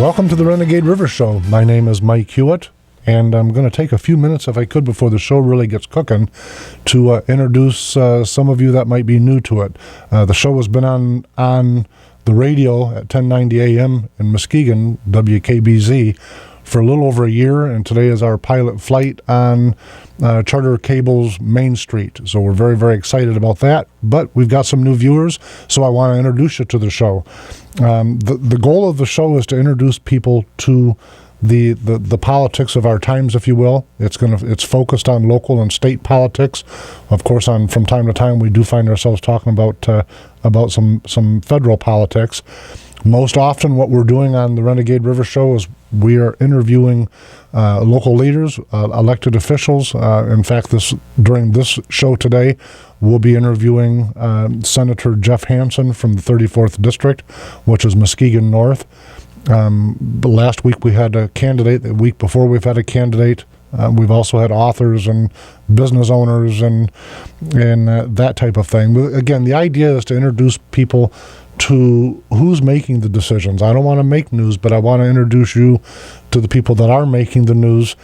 Welcome to the Renegade River Show. My name is Mike Hewitt, and I'm going to take a few minutes, if I could, before the show really gets cooking, to introduce some of you that might be new to it. The show has been on the radio at 1090 AM in Muskegon, WKBZ, for a little over a year, and today is our pilot flight on Charter Cable's Main Street. So we're very, very excited about that. But we've got some new viewers, so I want to introduce you to the show. The goal of the show is to introduce people to the politics of our times, if you will. It's focused on local and state politics. Of course, from time to time, we do find ourselves talking about some federal politics. Most often, what we're doing on the Renegade River Show is we are interviewing local leaders, elected officials. In fact, during this show today, we'll be interviewing Senator Jeff Hansen from the 34th District, which is Muskegon North. Last week we had a candidate. The week before we've had a candidate. We've also had authors and business owners and that type of thing. But again, the idea is to introduce people to who's making the decisions. I don't want to make news, but I want to introduce you to the people that are making the news,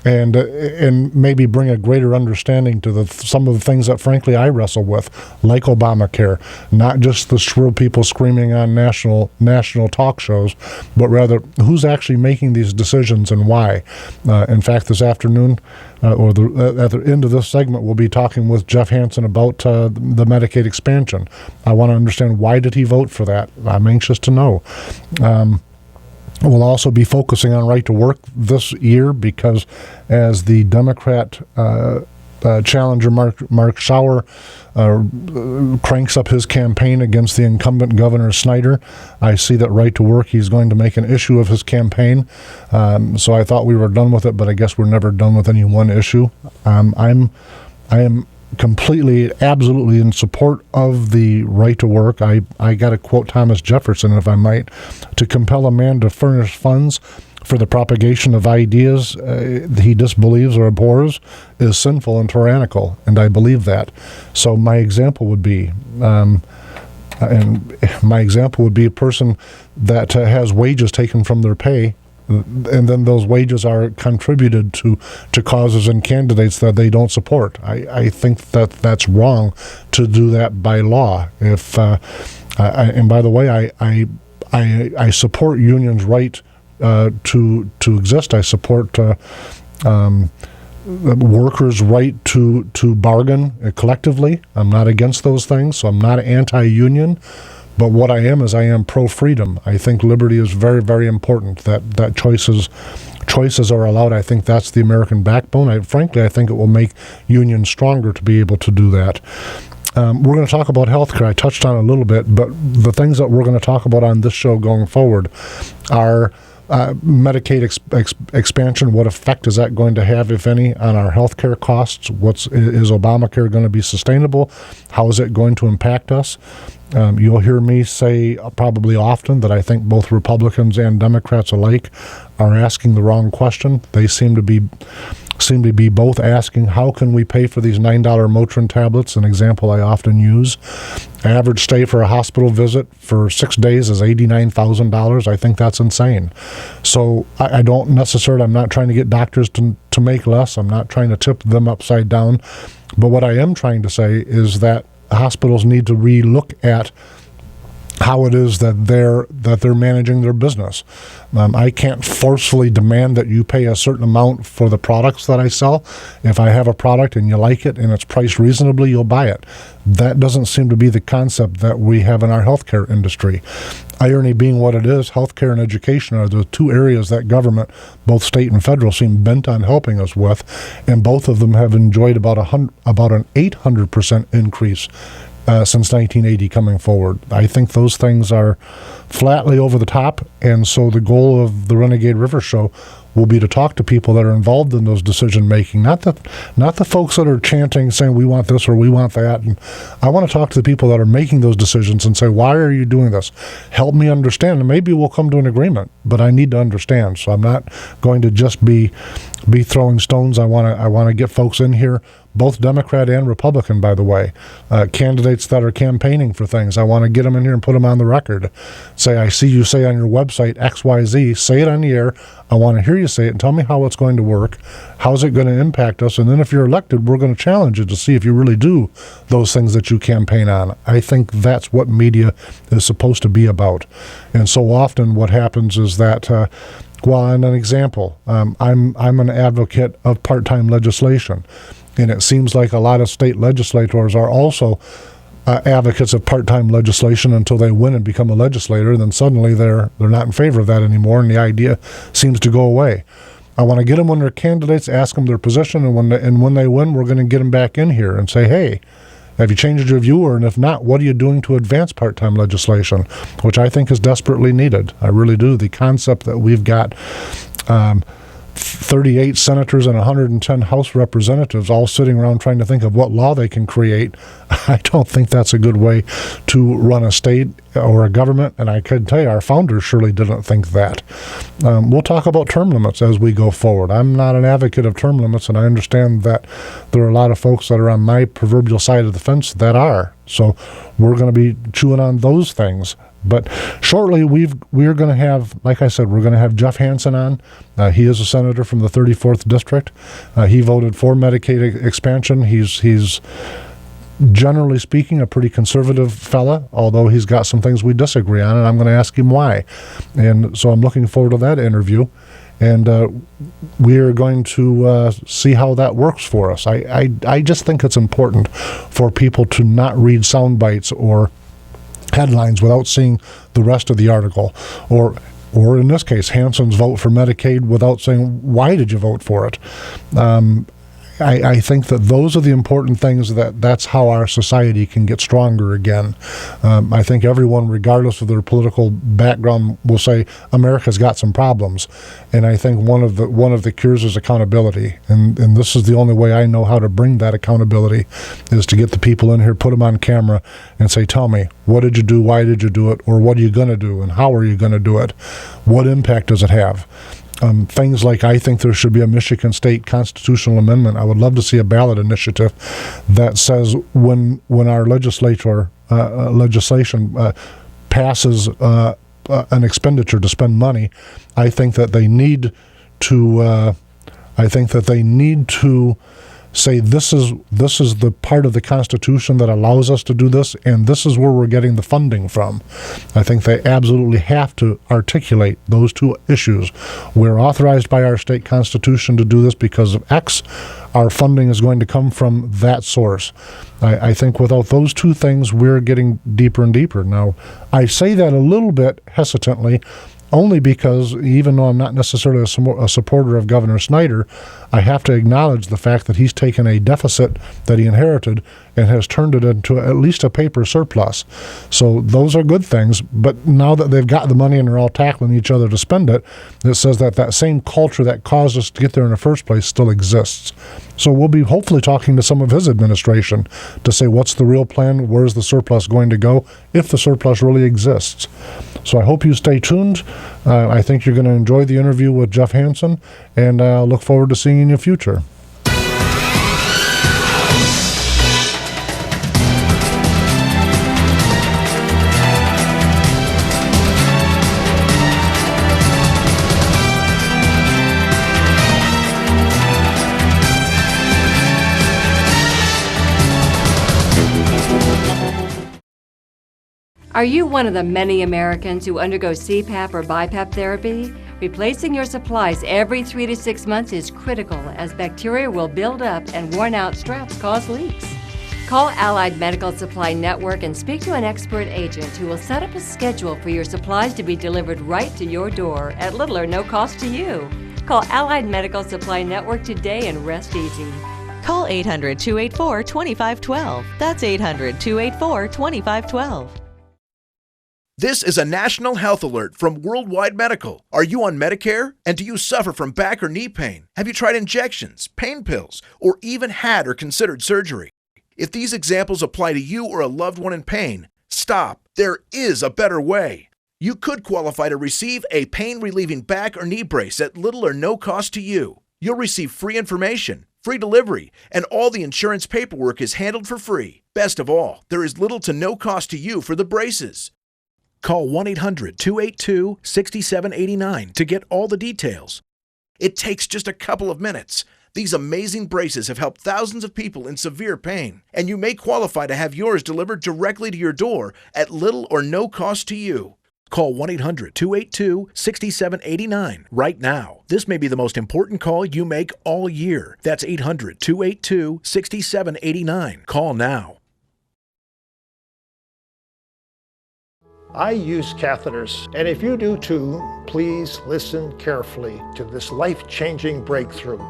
and maybe bring a greater understanding to some of the things that, frankly, I wrestle with, like Obamacare. Not just the shrill people screaming on national talk shows, but rather who's actually making these decisions and why. In fact, this afternoon, at the end of this segment, we'll be talking with Jeff Hansen about the Medicaid expansion. I want to understand, why did he vote for that? I'm anxious to know. We'll also be focusing on right to work this year because as the Democrat challenger Mark Schauer cranks up his campaign against the incumbent Governor Snyder, I see that right to work, he's going to make an issue of his campaign. So I thought we were done with it, but I guess we're never done with any one issue. I am completely, absolutely in support of the right to work. I got to quote Thomas Jefferson, if I might: to compel a man to furnish funds for the propagation of ideas he disbelieves or abhors is sinful and tyrannical, and I believe that. So my example would be, a person that has wages taken from their pay, and then those wages are contributed to causes and candidates that they don't support. I think that's wrong to do that by law. And by the way, I support unions' right to exist. I support workers' right to bargain collectively. I'm not against those things, so I'm not anti-union. But what I am pro-freedom. I think liberty is very, very important, that choices are allowed. I think that's the American backbone. Frankly, I think it will make unions stronger to be able to do that. We're going to talk about healthcare. I touched on it a little bit, but the things that we're going to talk about on this show going forward are Medicaid expansion. What effect is that going to have, if any, on our healthcare costs? Is Obamacare going to be sustainable? How is it going to impact us? You'll hear me say probably often that I think both Republicans and Democrats alike are asking the wrong question. They seem to be both asking, how can we pay for these $9 Motrin tablets? An example I often use. Average stay for a hospital visit for 6 days is $89,000. I think that's insane. So I'm not trying to get doctors to make less. I'm not trying to tip them upside down. But what I am trying to say is that hospitals need to relook at how it is that they're managing their business. I can't forcefully demand that you pay a certain amount for the products that I sell. If I have a product and you like it and it's priced reasonably, you'll buy it. That doesn't seem to be the concept that we have in our healthcare industry. Irony being what it is, healthcare and education are the two areas that government, both state and federal, seem bent on helping us with, and both of them have enjoyed about an 800% increase since 1980 coming forward. I think those things are flatly over the top, and so the goal of the Renegade River Show will be to talk to people that are involved in those decision making, not the folks that are chanting saying we want this or we want that. And I want to talk to the people that are making those decisions and say, why are you doing this? Help me understand, and maybe we'll come to an agreement, but I need to understand. So I'm not going to just be be throwing stones. I want to get folks in here, both Democrat and Republican, by the way, candidates that are campaigning for things. I want to get them in here and put them on the record. Say, I see you say on your website XYZ, say it on the air. I want to hear you say it and tell me how it's going to work. How's it going to impact us? And then if you're elected, we're going to challenge you to see if you really do those things that you campaign on. I think that's what media is supposed to be about. And so often what happens is that, well, and an example, I'm an advocate of part-time legislation. And it seems like a lot of state legislators are also advocates of part-time legislation until they win and become a legislator, and then suddenly they're not in favor of that anymore, and the idea seems to go away. I want to get them when they're candidates, ask them their position, and when they win, we're going to get them back in here and say, hey, have you changed your view? And if not, what are you doing to advance part-time legislation, which I think is desperately needed. I really do. The concept that we've got 38 senators and 110 House representatives all sitting around trying to think of what law they can create, I don't think that's a good way to run a state or a government, and I can tell you our founders surely didn't think that. We'll talk about term limits as we go forward. I'm not an advocate of term limits, and I understand that there are a lot of folks that are on my proverbial side of the fence that are. So we're going to be chewing on those things. But shortly, we're going to have, like I said, we're going to have Jeff Hansen on. He is a senator from the 34th District. He voted for Medicaid expansion. He's generally speaking a pretty conservative fella, although he's got some things we disagree on, and I'm going to ask him why. And so I'm looking forward to that interview. And we're going to see how that works for us. I just think it's important for people to not read sound bites or headlines without seeing the rest of the article, or in this case, Hansen's vote for Medicaid without saying, why did you vote for it? I think that those are the important things, that's how our society can get stronger again. I think everyone, regardless of their political background, will say America's got some problems, and I think one of the cures is accountability, and this is the only way I know how to bring that accountability, is to get the people in here, put them on camera, and say, tell me, what did you do, why did you do it, or what are you going to do, and how are you going to do it? What impact does it have? Things like, I think there should be a Michigan State constitutional amendment. I would love to see a ballot initiative that says when our legislation passes an expenditure to spend money, I think that they need to say this is the part of the Constitution that allows us to do this, and this is where we're getting the funding from. I think they absolutely have to articulate those two issues. We're authorized by our state constitution to do this because of X. Our funding is going to come from that source. I think without those two things, we're getting deeper and deeper. Now, I say that a little bit hesitantly, only because even though I'm not necessarily a supporter of Governor Snyder, I have to acknowledge the fact that he's taken a deficit that he inherited and has turned it into at least a paper surplus. So those are good things, but now that they've got the money and they're all tackling each other to spend it, it says that same culture that caused us to get there in the first place still exists. So we'll be hopefully talking to some of his administration to say what's the real plan, where's the surplus going to go, if the surplus really exists. So I hope you stay tuned. I think you're going to enjoy the interview with Jeff Hansen, and I look forward to seeing you in the future. Are you one of the many Americans who undergo CPAP or BiPAP therapy? Replacing your supplies every 3 to 6 months is critical, as bacteria will build up and worn-out straps cause leaks. Call Allied Medical Supply Network and speak to an expert agent who will set up a schedule for your supplies to be delivered right to your door at little or no cost to you. Call Allied Medical Supply Network today and rest easy. Call 800-284-2512. That's 800-284-2512. This is a national health alert from Worldwide Medical. Are you on Medicare? And do you suffer from back or knee pain? Have you tried injections, pain pills, or even had or considered surgery? If these examples apply to you or a loved one in pain, stop. There is a better way. You could qualify to receive a pain-relieving back or knee brace at little or no cost to you. You'll receive free information, free delivery, and all the insurance paperwork is handled for free. Best of all, there is little to no cost to you for the braces. Call 1-800-282-6789 to get all the details. It takes just a couple of minutes. These amazing braces have helped thousands of people in severe pain, and you may qualify to have yours delivered directly to your door at little or no cost to you. Call 1-800-282-6789 right now. This may be the most important call you make all year. That's 800-282-6789. Call now. I use catheters, and if you do too, please listen carefully to this life-changing breakthrough.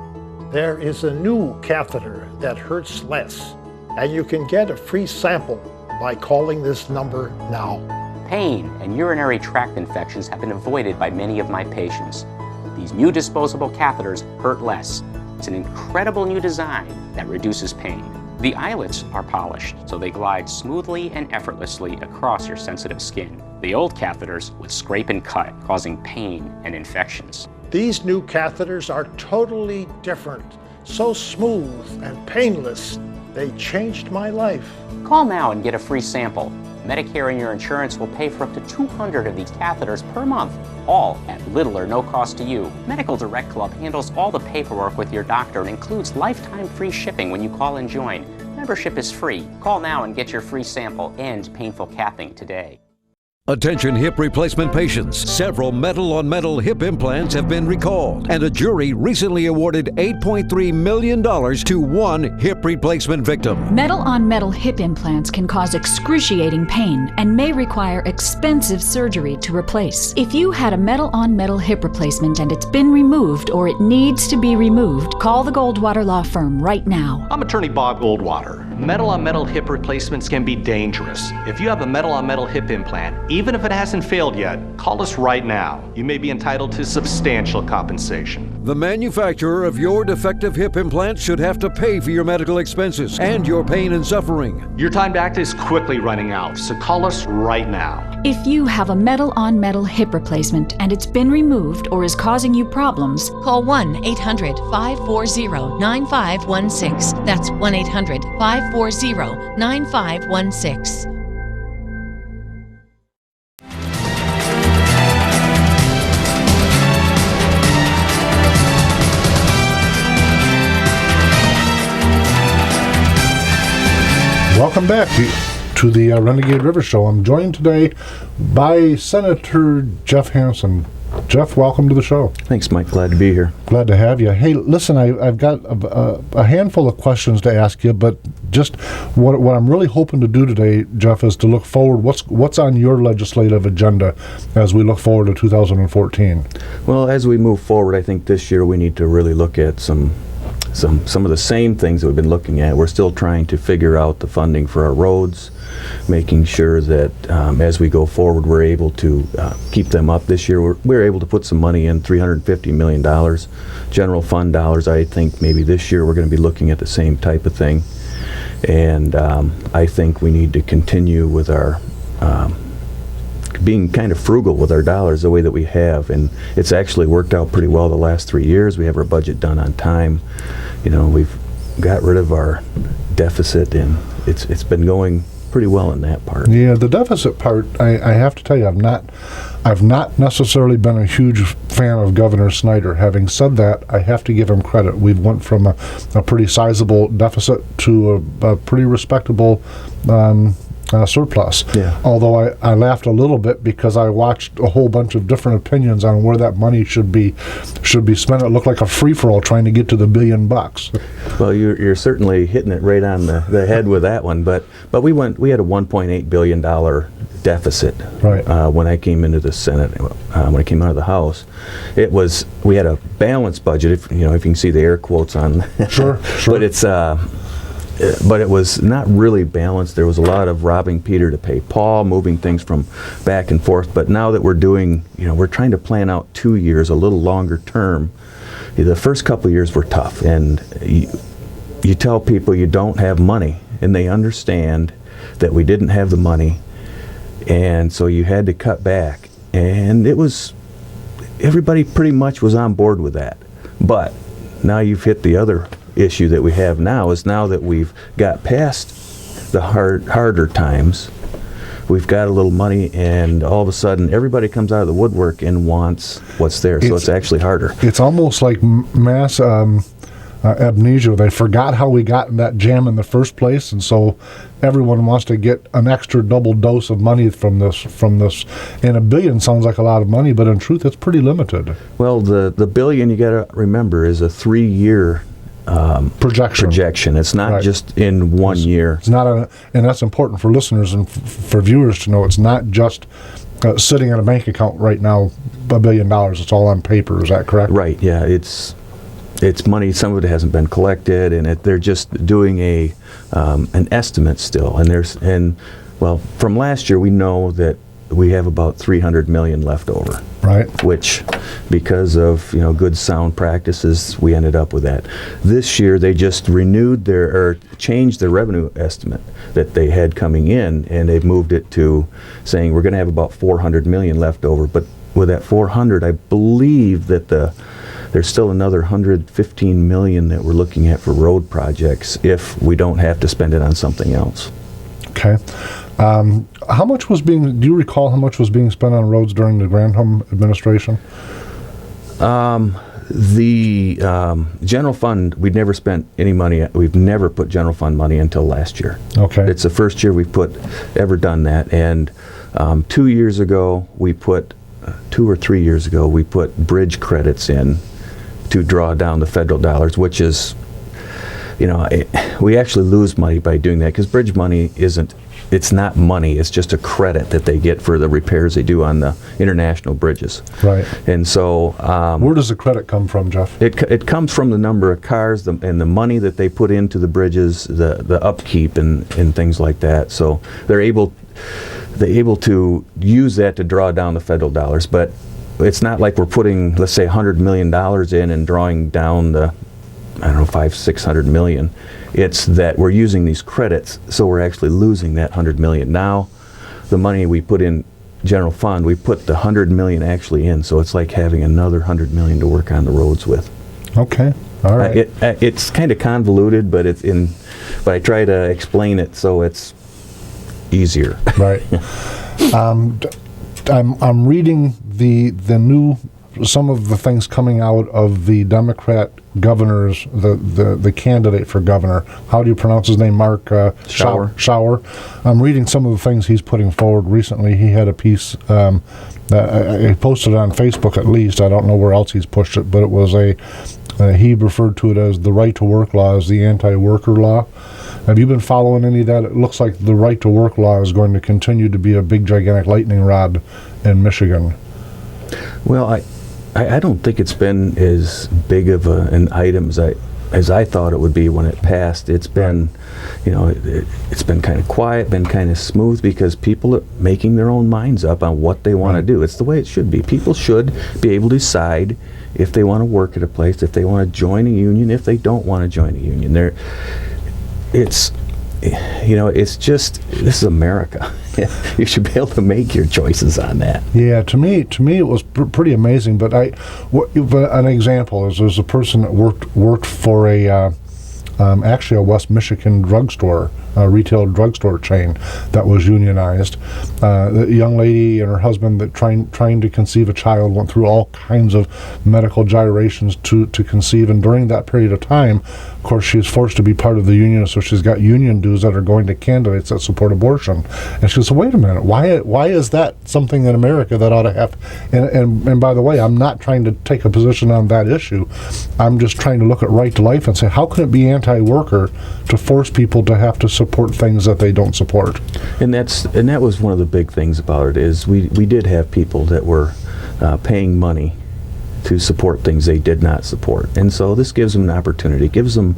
There is a new catheter that hurts less, and you can get a free sample by calling this number now. Pain and urinary tract infections have been avoided by many of my patients. These new disposable catheters hurt less. It's an incredible new design that reduces pain. The eyelets are polished, so they glide smoothly and effortlessly across your sensitive skin. The old catheters would scrape and cut, causing pain and infections. These new catheters are totally different, so smooth and painless. They changed my life. Call now and get a free sample. Medicare and your insurance will pay for up to 200 of these catheters per month, all at little or no cost to you. Medical Direct Club handles all the paperwork with your doctor and includes lifetime free shipping when you call and join. Membership is free. Call now and get your free sample and painful capping today. Attention hip replacement patients. Several metal-on-metal hip implants have been recalled, and a jury recently awarded $8.3 million to one hip replacement victim. Metal-on-metal hip implants can cause excruciating pain and may require expensive surgery to replace. If you had a metal-on-metal hip replacement and it's been removed or it needs to be removed, call the Goldwater Law Firm right now. I'm attorney Bob Goldwater. Metal-on-metal hip replacements can be dangerous. If you have a metal-on-metal hip implant, even if it hasn't failed yet, call us right now. You may be entitled to substantial compensation. The manufacturer of your defective hip implant should have to pay for your medical expenses and your pain and suffering. Your time to act is quickly running out, so call us right now. If you have a metal-on-metal hip replacement and it's been removed or is causing you problems, call 1-800-540-9516. That's 1-800-540-9516. Welcome back to the Renegade River Show. I'm joined today by Senator Jeff Hansen. Jeff, welcome to the show. Thanks, Mike. Glad to be here. Glad to have you. Hey, listen, I've got a handful of questions to ask you, but just what I'm really hoping to do today, Jeff, is to look forward. What's on your legislative agenda as we look forward to 2014? Well, as we move forward, I think this year we need to really look at some of the same things that we've been looking at. We're still trying to figure out the funding for our roads, making sure that as we go forward we're able to keep them up. This year we're able to put some money in, $350 million, general fund dollars. I think maybe this year we're going to be looking at the same type of thing. And I think we need to continue with our being kind of frugal with our dollars the way that we have, and it's actually worked out pretty well the last 3 years. We have our budget done on time. You know, we've got rid of our deficit, and it's been going pretty well in that part. Yeah, the deficit part, I have to tell you, I've not necessarily been a huge fan of Governor Snyder. Having said that, I have to give him credit. We've went from a pretty sizable deficit to a pretty respectable surplus. Yeah. Although I laughed a little bit because I watched a whole bunch of different opinions on where that money should be spent. It looked like a free-for-all trying to get to the $1 billion. Well, you're certainly hitting it right on the head with that one. But we had a $1.8 billion deficit right. When I came into the Senate. When I came out of the House, we had a balanced budget. If you can see the air quotes on. Sure. But it was not really balanced. There was a lot of robbing Peter to pay Paul, moving things from back and forth. But now that we're trying to plan out 2 years, a little longer term. The first couple of years were tough, and you tell people you don't have money, and they understand that we didn't have the money, and so you had to cut back. And everybody pretty much was on board with that. But now you've hit the other issue that we have now, is now that we've got past the harder times, we've got a little money, and all of a sudden everybody comes out of the woodwork and wants what's there, so it's actually harder. It's almost like mass amnesia. They forgot how we got in that jam in the first place, and so everyone wants to get an extra double dose of money from this. And $1 billion sounds like a lot of money, but in truth, it's pretty limited. Well, the $1 billion, you got to remember, is a 3-year projection. It's not just in 1 year. It's not and that's important for listeners and for viewers to know. It's not just sitting in a bank account right now, $1 billion. It's all on paper. Is that correct? Right. Yeah. It's money. Some of it hasn't been collected, and they're just doing an estimate still. And from last year, we know that we have about $300 million left over. Right. Which, because of good sound practices, we ended up with that. This year, they just changed their revenue estimate that they had coming in, and they've moved it to saying we're going to have about $400 million left over. But with that 400, I believe that there's still another $115 million that we're looking at for road projects if we don't have to spend it on something else. Okay. How much do you recall how much was being spent on roads during the Granholm administration? The general fund, we'd never spent any money. We've never put general fund money until last year. Okay. It's the first year we've ever done that. And 2 years ago, 2 or 3 years ago, we put bridge credits in to draw down the federal dollars, which is, we actually lose money by doing that, because bridge money it's not money, it's just a credit that they get for the repairs they do on the international bridges. Right. And so... where does the credit come from, Jeff? It comes from the number of cars and the money that they put into the bridges, the upkeep and things like that. So they're able to use that to draw down the federal dollars, but it's not like we're putting, let's say, $100 million in and drawing down the, $500-600 million. It's that we're using these credits, so we're actually losing that $100 million. Now, the money we put in general fund, we put the $100 million actually in, so it's like having another $100 million to work on the roads with. Okay. All right. It's kind of convoluted, but but I try to explain it so it's easier. Right. I'm reading some of the things coming out of the Democrat governor's, the candidate for governor. How do you pronounce his name? Mark Schauer. I'm reading some of the things he's putting forward recently. He had a piece that he posted on Facebook, at least. I don't know where else he's pushed it, but it was he referred to it as the right to work law, as the anti-worker law. Have you been following any of that? It looks like the right to work law is going to continue to be a big, gigantic lightning rod in Michigan. Well, I don't think it's been as big of an item as I thought it would be when it passed. It's been, it's been kind of quiet, been kind of smooth, because people are making their own minds up on what they want to do. It's the way it should be. People should be able to decide if they want to work at a place, if they want to join a union, if they don't want to join a union. It's just, this is America. You should be able to make your choices on that. Yeah, to me it was pretty amazing. But an example is there's a person that worked for actually a West Michigan drugstore, a retail drugstore chain that was unionized. The young lady and her husband that trying to conceive a child went through all kinds of medical gyrations to conceive, and during that period of time, of course, she was forced to be part of the union, so she's got union dues that are going to candidates that support abortion. And she says, wait a minute, why is that something in America that ought to have? And by the way, I'm not trying to take a position on that issue. I'm just trying to look at right to life and say, how can it be anti-worker to force people to have to support things that they don't support? And that was one of the big things about it, is we did have people that were paying money to support things they did not support, and so this gives them an opportunity. It gives them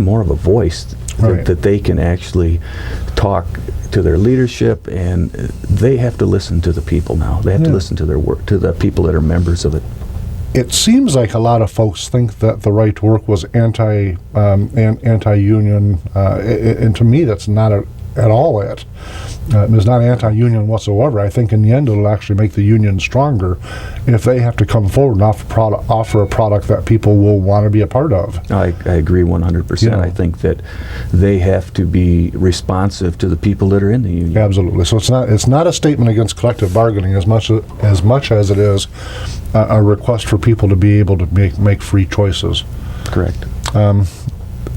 more of a voice that they can actually talk to their leadership, and they have to listen to the people now. They have to listen to their work, to the people that are members of it. It seems like a lot of folks think that the right to work was anti-union, and to me, that's not at all at. It's not anti-union whatsoever. I think in the end it'll actually make the union stronger if they have to come forward and offer a product that people will want to be a part of. I agree 100%. You know. I think that they have to be responsive to the people that are in the union. Absolutely. So it's not a statement against collective bargaining as much as it is a request for people to be able to make free choices. Correct.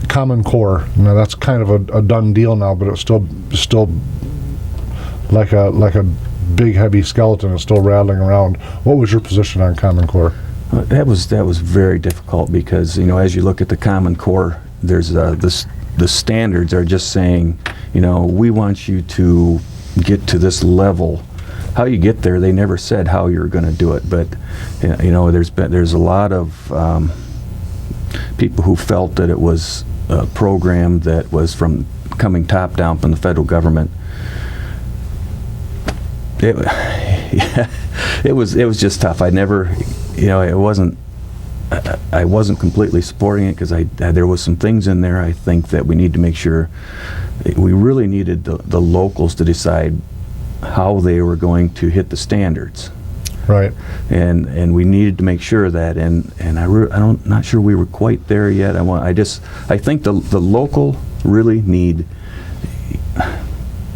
Common Core. Now that's kind of a done deal now, but it's still like a big heavy skeleton is still rattling around. What was your position on Common Core? That was very difficult because, you know, as you look at the Common Core, there's the standards are just saying, you know, we want you to get to this level. How you get there, they never said how you're going to do it. But you know, there's a lot of people who felt that it was a program that was coming top down from the federal government. It was just tough. I never, you know, I wasn't completely supporting it because there was some things in there I think that we need to make sure. We really needed the locals to decide how they were going to hit the standards. Right. And we needed to make sure that, and I'm not sure we were quite there yet. I think the local really need.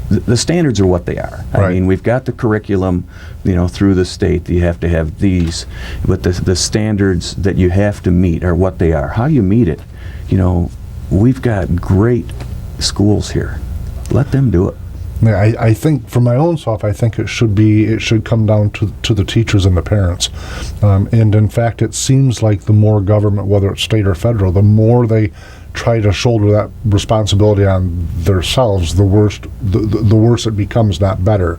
The standards are what they are. Right. I mean, we've got the curriculum, you know, through the state. You have to have these, but the standards that you have to meet are what they are. How you meet it, you know, we've got great schools here. Let them do it. Yeah, I think for my own self, I think it should come down to the teachers and the parents. And in fact, it seems like the more government, whether it's state or federal, the more they try to shoulder that responsibility on themselves, the worse it becomes, not better.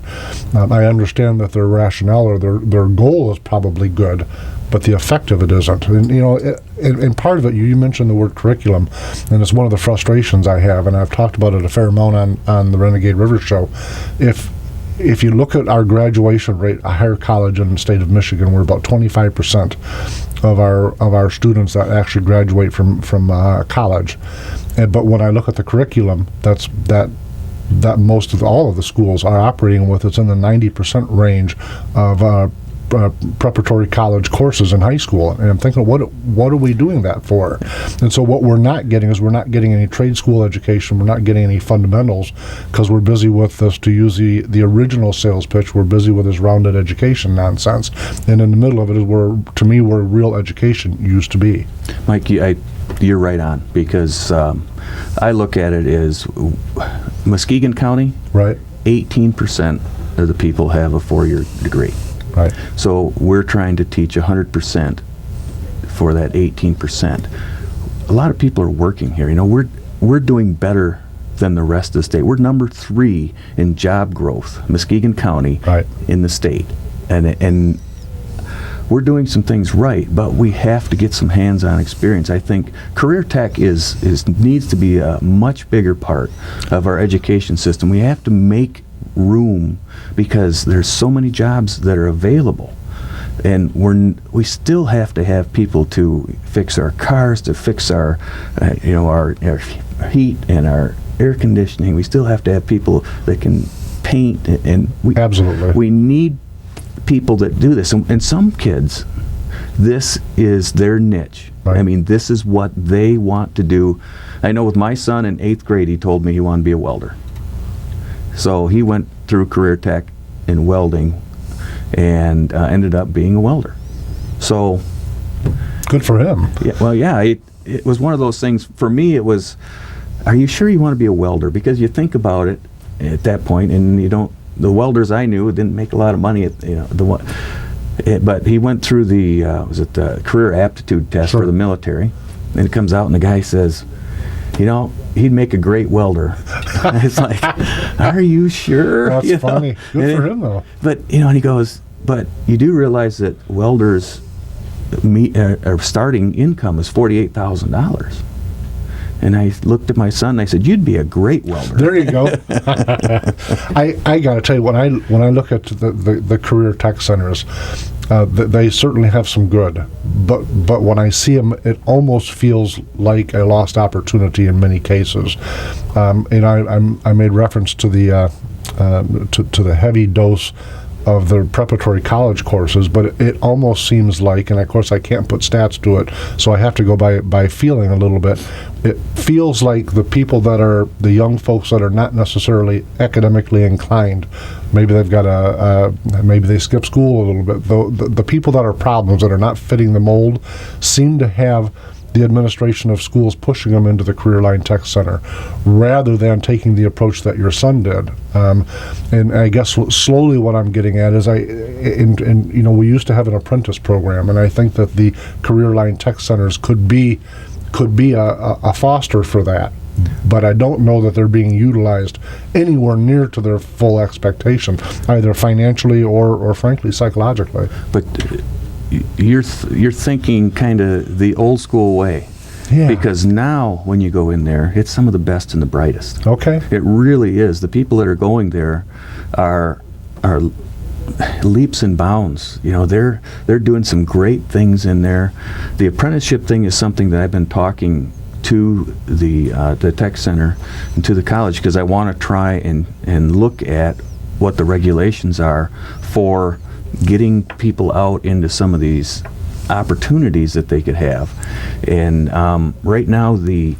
I understand that their rationale or their goal is probably good, but the effect of it isn't. And you know, and part of it, you mentioned the word curriculum, and it's one of the frustrations I have, and I've talked about it a fair amount on the Renegade River show. If you look at our graduation rate, a higher college in the state of Michigan, we're about 25% of our students that actually graduate from college. But when I look at the curriculum, that most of all of the schools are operating with, it's in the 90% range of preparatory college courses in high school, and I'm thinking, what are we doing that for? And so what we're not getting is we're not getting any trade school education, we're not getting any fundamentals, because we're busy with this, to use the original sales pitch, we're busy with this rounded education nonsense, and in the middle of it is where real education used to be. Mike, you're right on, because I look at it as Muskegon County, right? 18% of the people have a 4-year degree. Right. So we're trying to teach 100% for that 18%. A lot of people are working here. You know, we're doing better than the rest of the state. We're number 3 in job growth, Muskegon County, right, in the state, and we're doing some things right. But we have to get some hands-on experience. I think career tech needs to be a much bigger part of our education system. We have to make room because there's so many jobs that are available, and we still have to have people to fix our cars, to fix our our heat and our air conditioning. We still have to have people that can paint, and we need people that do this. And some kids, this is their niche. Right. I mean, this is what they want to do. I know with my son in 8th grade, he told me he wanted to be a welder. So he went through career tech in welding and ended up being a welder. So good for him. Yeah, well, yeah, it was one of those things. For me, it was, are you sure you want to be a welder? Because you think about it at that point, and you don't. The welders I knew didn't make a lot of money. But he went through the career aptitude test for the military, and it comes out, and the guy says, you know, he'd make a great welder. It's like, are you sure? That's funny. Good for him, though. But, you know, and he goes, but you do realize that welders' starting income is $48,000. And I looked at my son and I said, you'd be a great welder. There you go. I got to tell you, when I look at the career tech centers, They certainly have some good, but when I see them, it almost feels like a lost opportunity in many cases. And I made reference to the to the heavy dose of the preparatory college courses, but it almost seems like, and of course I can't put stats to it, so I have to go by feeling a little bit. It feels like the people that are the young folks that are not necessarily academically inclined, maybe they've got maybe they skip school a little bit. The people that are problems, that are not fitting the mold, seem to have the administration of schools pushing them into the Career Line Tech Center rather than taking the approach that your son did. And I guess slowly what I'm getting at is we used to have an apprentice program, and I think that the Career Line Tech Centers could be a foster for that. But I don't know that they're being utilized anywhere near to their full expectation, either financially or frankly psychologically. But you're thinking kind of the old school way. Yeah. Because now when you go in there, it's some of the best and the brightest. Okay. It really is. The people that are going there are leaps and bounds. You know, they're doing some great things in there. The apprenticeship thing is something that I've been talking to the tech center and to the college, because I want to try and look at what the regulations are for getting people out into some of these opportunities that they could have. And right now the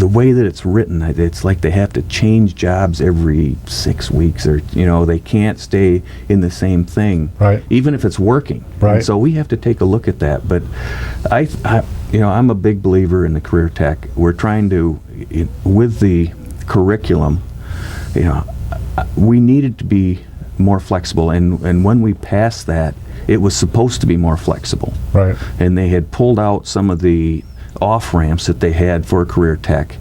way that it's written, it's like they have to change jobs every 6 weeks, or they can't stay in the same thing, right, even if it's working. Right. And so we have to take a look at that. But I'm a big believer in the career tech. We're trying to, with the curriculum, we needed to be more flexible, and when we passed that, it was supposed to be more flexible. Right. And they had pulled out some of the off-ramps that they had for career tech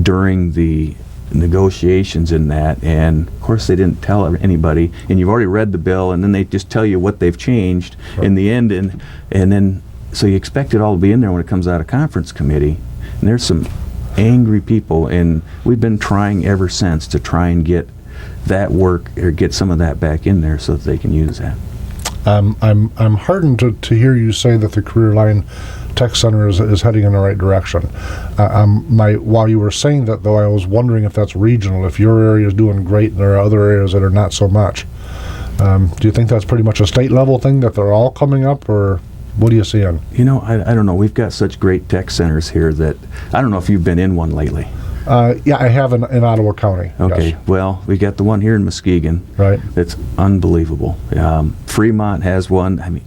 during the negotiations in that, and of course they didn't tell anybody, and you've already read the bill, and then they just tell you what they've changed in the end, and then so you expect it all to be in there when it comes out of conference committee, and there's some angry people, and we've been trying ever since to try and get that work, or get some of that back in there so that they can use that. I'm heartened to hear you say that the Career Line Tech Center is heading in the right direction. While you were saying that, though, I was wondering if that's regional, if your area is doing great and there are other areas that are not so much. Do you think that's pretty much a state level thing, that they're all coming up, or what are you seeing? I don't know. We've got such great tech centers here that I don't know if you've been in one lately. Yeah, I have in Ottawa County. Okay, yes. Well, we got the one here in Muskegon. Right. It's unbelievable. Fremont has one. I mean,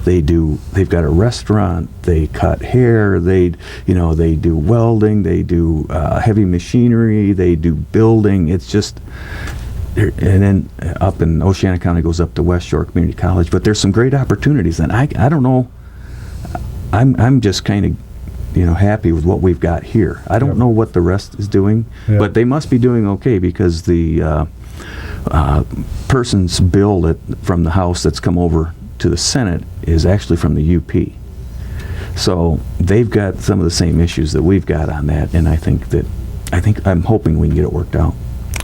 they've got a restaurant, they cut hair, they do welding, they do heavy machinery, they do building. It's just, and then up in Oceana County goes up to West Shore Community College. But there's some great opportunities, and I don't know, I'm just kind of happy with what we've got here. I don't know what the rest is doing, but they must be doing okay, because the person's bill from the House that's come over to the Senate is actually from the UP. So they've got some of the same issues that we've got on that, and I'm hoping we can get it worked out.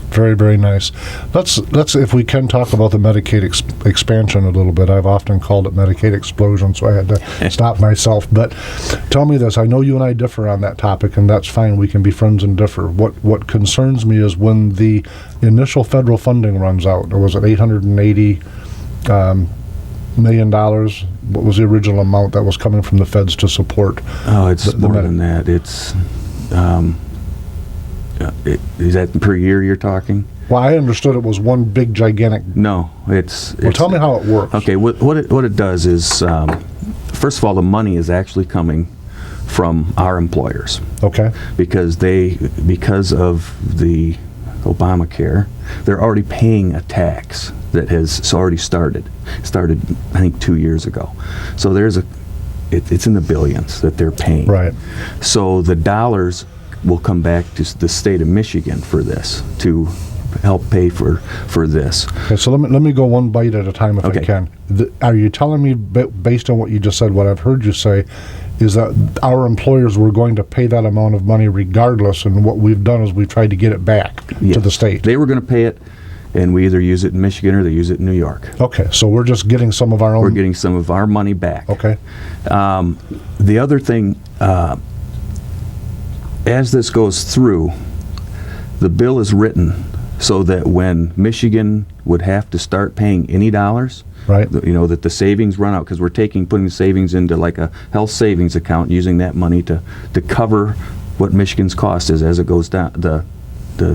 Very, very nice. Let's if we can talk about the Medicaid expansion a little bit. I've often called it Medicaid explosion, so I had to stop myself. But tell me this. I know you and I differ on that topic, and that's fine. We can be friends and differ. What concerns me is when the initial federal funding runs out. Or was it $880 million? What was the original amount that was coming from the feds to support? Oh, it's more than that. It's is that per year you're talking? Well, I understood it was one big gigantic. No, it's. Well, tell me how it works. Okay, what it does is, first of all, the money is actually coming from our employers. Okay. Because of the Obamacare, they're already paying a tax that has already started. Started, I think, 2 years ago. So it's in the billions that they're paying. Right. So the dollars will come back to the state of Michigan for this, to help pay for this. Okay, so let me go one bite at a time if I can. Are you telling me, based on what you just said, what I've heard you say, is that our employers were going to pay that amount of money regardless, and what we've done is we've tried to get it back to the state? They were going to pay it and we either use it in Michigan or they use it in New York. Okay, so we're just getting some of our own. We're getting some of our money back. Okay. The other thing, as this goes through, the bill is written so that when Michigan would have to start paying any dollars, right, that the savings run out, because we're putting the savings into like a health savings account, using that money to cover what Michigan's cost is as it goes down, the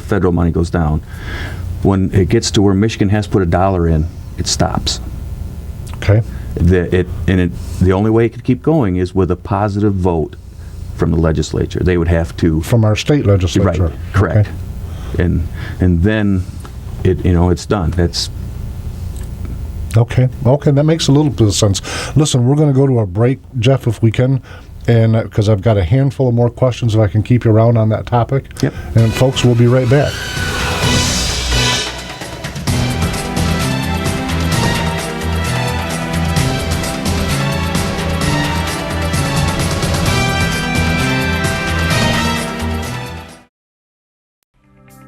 federal money goes down. When it gets to where Michigan has to put $1 in, it stops. Okay. The only way it could keep going is with a positive vote from the legislature. They would have to. From our state legislature. Right, correct. Okay. And then it's done. That's okay. That makes a little bit of sense. Listen, we're going to go to a break, Jeff, if we can, and because I've got a handful of more questions if I can keep you around on that topic. Yep. And folks, we'll be right back.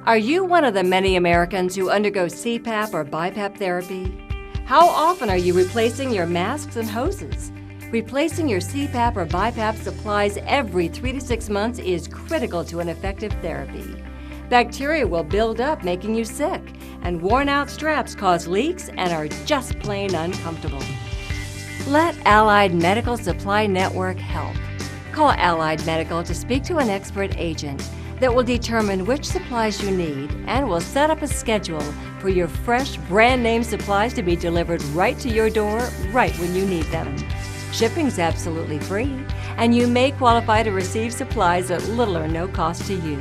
Are you one of the many Americans who undergo CPAP or BiPAP therapy? How often are you replacing your masks and hoses? Replacing your CPAP or BiPAP supplies every 3 to 6 months is critical to an effective therapy. Bacteria will build up, making you sick, and worn-out straps cause leaks and are just plain uncomfortable. Let Allied Medical Supply Network help. Call Allied Medical to speak to an expert agent that will determine which supplies you need and will set up a schedule for your fresh, brand-name supplies to be delivered right to your door, right when you need them. Shipping's absolutely free, and you may qualify to receive supplies at little or no cost to you.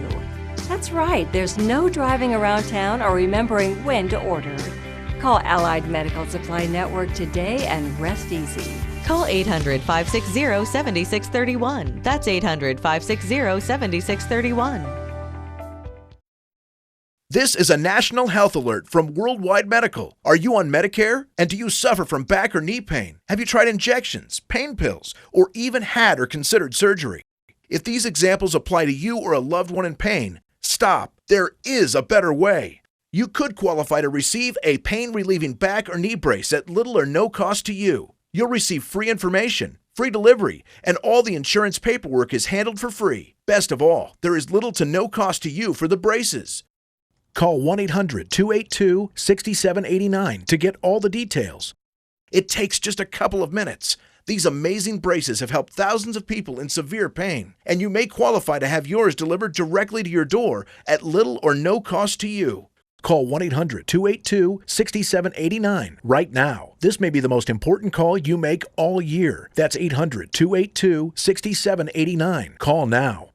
That's right, there's no driving around town or remembering when to order. Call Allied Medical Supply Network today and rest easy. Call 800-560-7631. That's 800-560-7631. This is a national health alert from Worldwide Medical. Are you on Medicare? And do you suffer from back or knee pain? Have you tried injections, pain pills, or even had or considered surgery? If these examples apply to you or a loved one in pain, stop. There is a better way. You could qualify to receive a pain-relieving back or knee brace at little or no cost to you. You'll receive free information, free delivery, and all the insurance paperwork is handled for free. Best of all, there is little to no cost to you for the braces. Call 1-800-282-6789 to get all the details. It takes just a couple of minutes. These amazing braces have helped thousands of people in severe pain, and you may qualify to have yours delivered directly to your door at little or no cost to you. Call 1-800-282-6789 right now. This may be the most important call you make all year. That's 800-282-6789. Call now.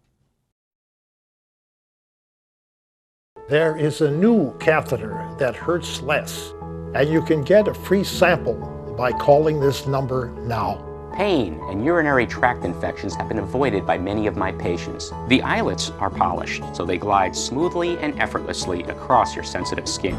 There is a new catheter that hurts less, and you can get a free sample by calling this number now. Pain and urinary tract infections have been avoided by many of my patients. The eyelets are polished, so they glide smoothly and effortlessly across your sensitive skin.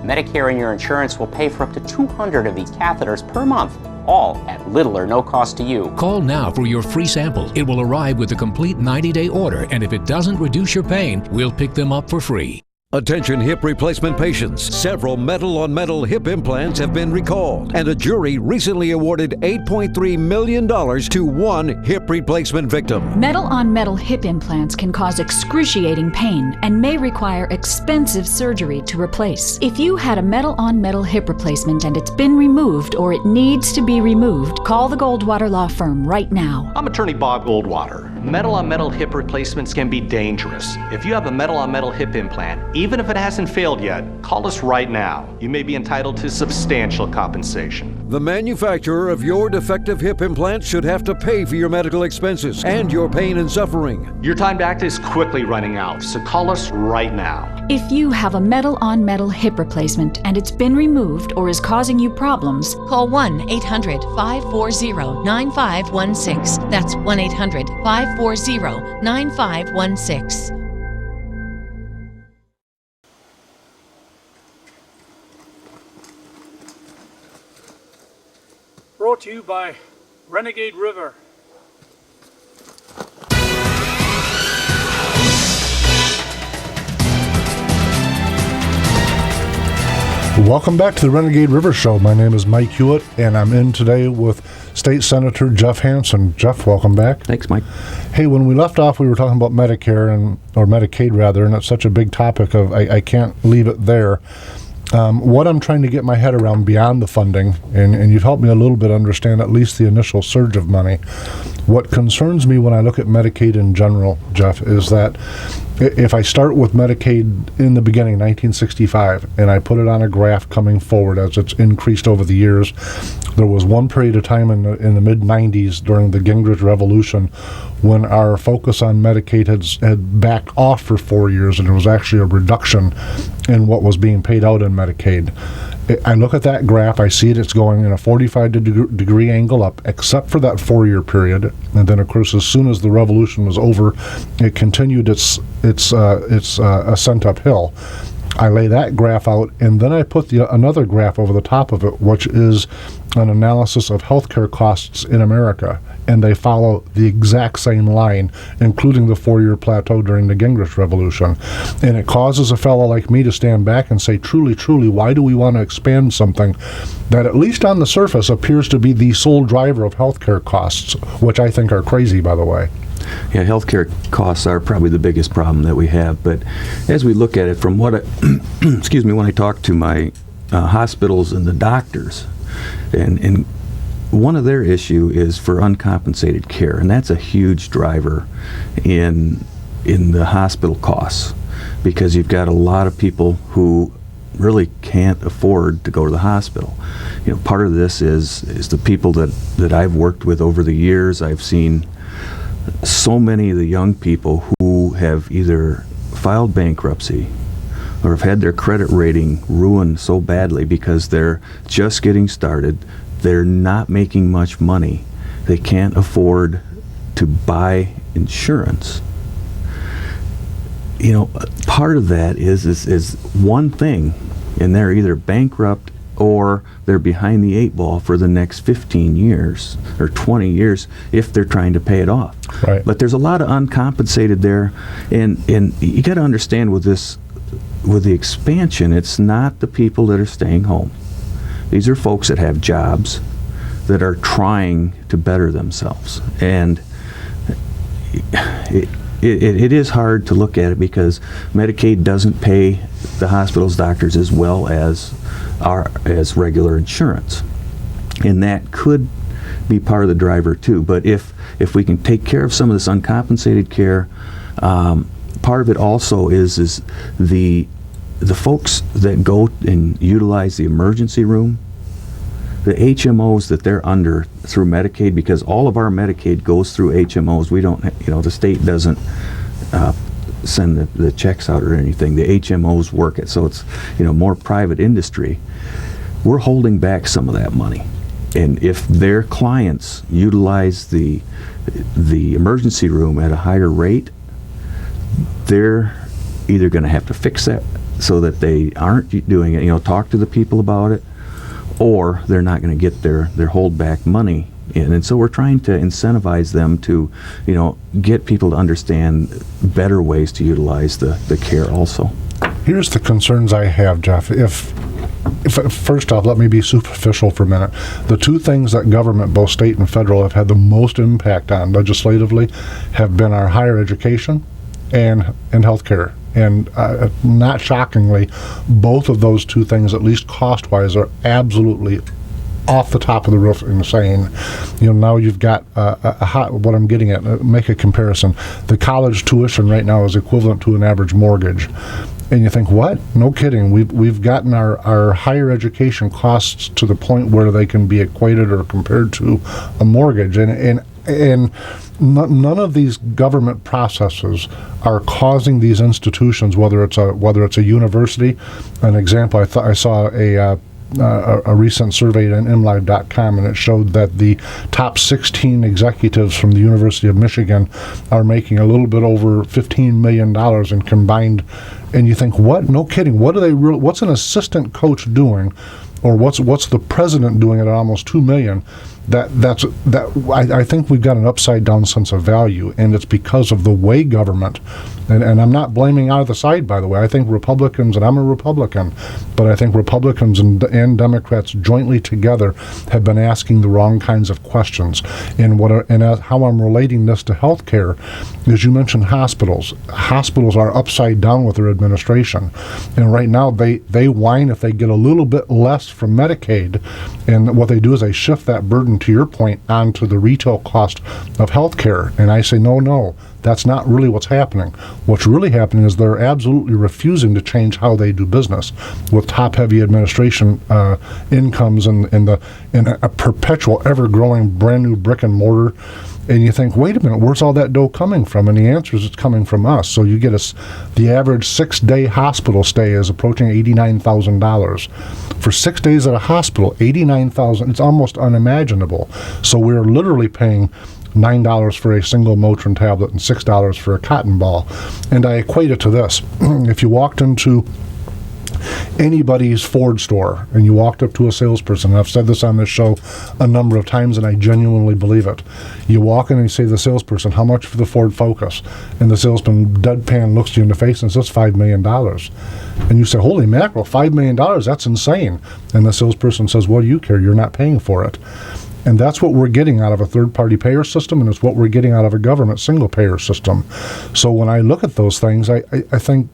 Medicare and your insurance will pay for up to 200 of these catheters per month, all at little or no cost to you. Call now for your free sample. It will arrive with a complete 90-day order, and if it doesn't reduce your pain, we'll pick them up for free. Attention hip replacement patients. Several metal-on-metal hip implants have been recalled, and a jury recently awarded $8.3 million to one hip replacement victim. Metal-on-metal hip implants can cause excruciating pain and may require expensive surgery to replace. If you had a metal-on-metal hip replacement and it's been removed or it needs to be removed, call the Goldwater Law Firm right now. I'm attorney Bob Goldwater. Metal-on-metal hip replacements can be dangerous. If you have a metal-on-metal hip implant, even if it hasn't failed yet, call us right now. You may be entitled to substantial compensation. The manufacturer of your defective hip implant should have to pay for your medical expenses and your pain and suffering. Your time to act is quickly running out, so call us right now. If you have a metal-on-metal hip replacement and it's been removed or is causing you problems, call 1-800-540-9516. That's 1-800-540-9516. Brought to you by Renegade River. Welcome back to the Renegade River Show. My name is Mike Hewitt, and I'm in today with State Senator Jeff Hansen. Jeff, welcome back. Thanks, Mike. Hey, when we left off, we were talking about Medicare, or Medicaid rather, and it's such a big topic of I can't leave it there. What I'm trying to get my head around beyond the funding, and you've helped me a little bit understand at least the initial surge of money. What concerns me when I look at Medicaid in general, Jeff, is that if I start with Medicaid in the beginning, 1965, and I put it on a graph coming forward as it's increased over the years, there was one period of time in the mid-90s during the Gingrich Revolution when our focus on Medicaid had backed off for 4 years, and there was actually a reduction in what was being paid out in Medicaid. I look at that graph, I see it's going in a 45-degree angle up, except for that 4-year period. And then, of course, as soon as the revolution was over, it continued its ascent uphill. I lay that graph out, and then I put another graph over the top of it, which is an analysis of healthcare costs in America. And they follow the exact same line, including the 4-year plateau during the Gingrich Revolution. And it causes a fellow like me to stand back and say, truly, why do we want to expand something that, at least on the surface, appears to be the sole driver of healthcare costs, which I think are crazy, by the way. Yeah, healthcare costs are probably the biggest problem that we have. But as we look at it, from what when I talk to my hospitals and the doctors, and one of their issue is for uncompensated care, and that's a huge driver in the hospital costs, because you've got a lot of people who really can't afford to go to the hospital. You know, part of this is the people that I've worked with over the years. I've seen so many of the young people who have either filed bankruptcy or have had their credit rating ruined so badly because they're just getting started. They're not making much money. They can't afford to buy insurance. You know, part of that is one thing, and they're either bankrupt or they're behind the 8 ball for the next 15 years or 20 years if they're trying to pay it off. Right. But there's a lot of uncompensated there, and you got to understand with the expansion, it's not the people that are staying home. These are folks that have jobs that are trying to better themselves. And it is hard to look at it because Medicaid doesn't pay the hospital's doctors as well as regular insurance. And that could be part of the driver too. But if we can take care of some of this uncompensated care, part of it also is the folks that go and utilize the emergency room, the HMOs that they're under through Medicaid, because all of our Medicaid goes through HMOs. We don't, the state doesn't send the checks out or anything. The HMOs work it, so it's, more private industry. We're holding back some of that money. And if their clients utilize the emergency room at a higher rate, they're either going to have to fix that so that they aren't doing it, talk to the people about it, or they're not going to get their holdback money in. And so we're trying to incentivize them to, get people to understand better ways to utilize the care also. Here's the concerns I have, Jeff. If first off, let me be superficial for a minute. The two things that government, both state and federal, have had the most impact on legislatively have been our higher education and healthcare. And not shockingly, both of those two things, at least cost-wise, are absolutely off the top of the roof insane. Now you've got what I'm getting at, make a comparison. The college tuition right now is equivalent to an average mortgage. And you think, what? No kidding. We've gotten our higher education costs to the point where they can be equated or compared to a mortgage. And none of these government processes are causing these institutions, whether it's a university. An example, I saw a recent survey on MLive.com, and it showed that the top 16 executives from the University of Michigan are making a little bit over $15 million in combined. And you think, what? No kidding. What are they? What's an assistant coach doing, or what's the president doing at almost $2 million? I think we've got an upside down sense of value, and it's because of the way government, and I'm not blaming either side, by the way. I think Republicans, and I'm a Republican, but I think Republicans and Democrats jointly together have been asking the wrong kinds of questions. And how I'm relating this to healthcare is, you mentioned hospitals. Hospitals are upside down with their administration, and right now they whine if they get a little bit less from Medicaid, and what they do is they shift that burden, to your point, onto the retail cost of healthcare. And I say, no, that's not really what's happening. What's really happening is they're absolutely refusing to change how they do business with top-heavy administration incomes in a perpetual, ever-growing, brand-new brick and mortar. And you think, wait a minute, where's all that dough coming from? And the answer is it's coming from us. So you get the average 6-day hospital stay is approaching $89,000. For 6 days at a hospital, $89,000, it's almost unimaginable. So we're literally paying $9 for a single Motrin tablet and $6 for a cotton ball. And I equate it to this. If you walked into anybody's Ford store and you walked up to a salesperson, and I've said this on this show a number of times and I genuinely believe it, you walk in and you say to the salesperson, how much for the Ford Focus? And the salesman deadpan looks you in the face and says $5 million. And you say, holy mackerel, $5 million, that's insane. And the salesperson says, what do you care? You're not paying for it. And that's what we're getting out of a third-party payer system, and it's what we're getting out of a government single-payer system. So when I look at those things, I think,